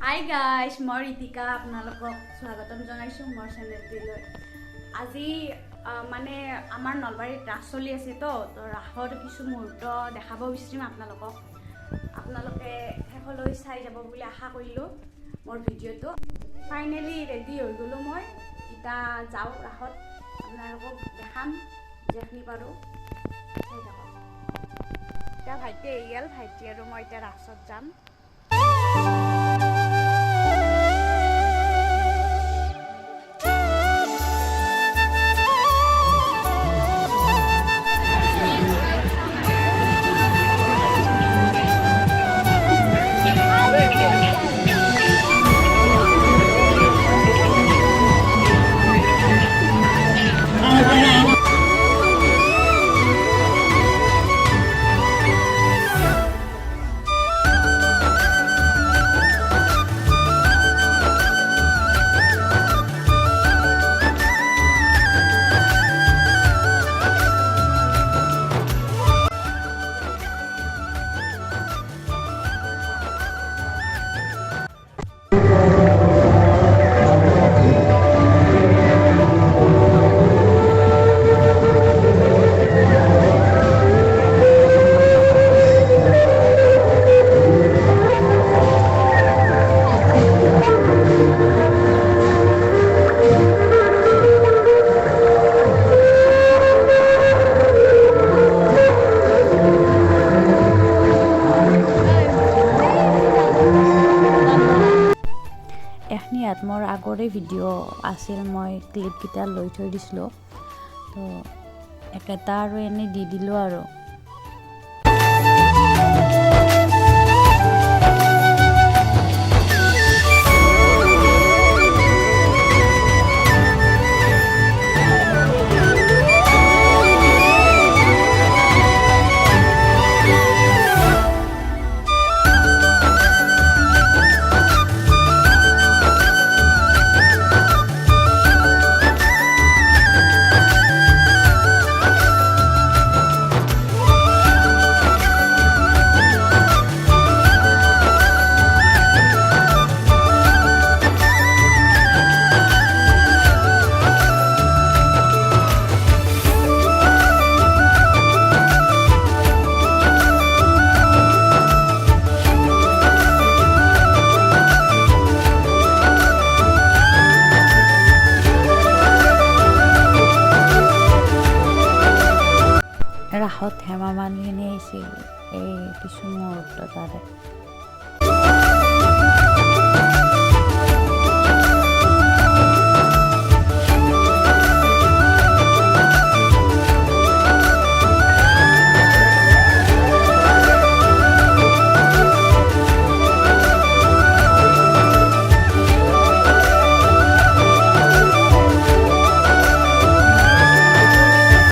Hi guys, মই ঋতিকা আপোনালোকক স্বাগতম জনাইছোঁ মোৰ চেনেলটোলৈ। আজি মানে আমাৰ নলবাৰীত ৰাস চলি আছে তো ৰাসৰ কিছু মুহূৰ্ত দেখাব বিচাৰিম আপোনালোকক। আপোনালোকে শেষলৈ চাই যাব বুলি আশা কৰিলোঁ মোৰ ভিডিঅ'টো। ফাইনেলি ৰেডি হৈ গ'লোঁ মই, এতিয়া যাওঁ ৰাসত, আপোনালোকক দেখাম যেখিনি পাৰোঁ চাই থাকক। এতিয়া ভাইটি আহি গ'ল, ভাইটি আৰু মই এতিয়া ৰাসত যাম। ইয়াত মোৰ আগৰে ভিডিঅ' আছিল, মই ক্লিপকেইটা লৈ থৈ দিছিলোঁ, তো একেটা আৰু এনেই দি দিলোঁ আৰু। ৰাসত হেমা মালিনী আহিছিল এই কিছু মুহূৰ্ত তাৰে।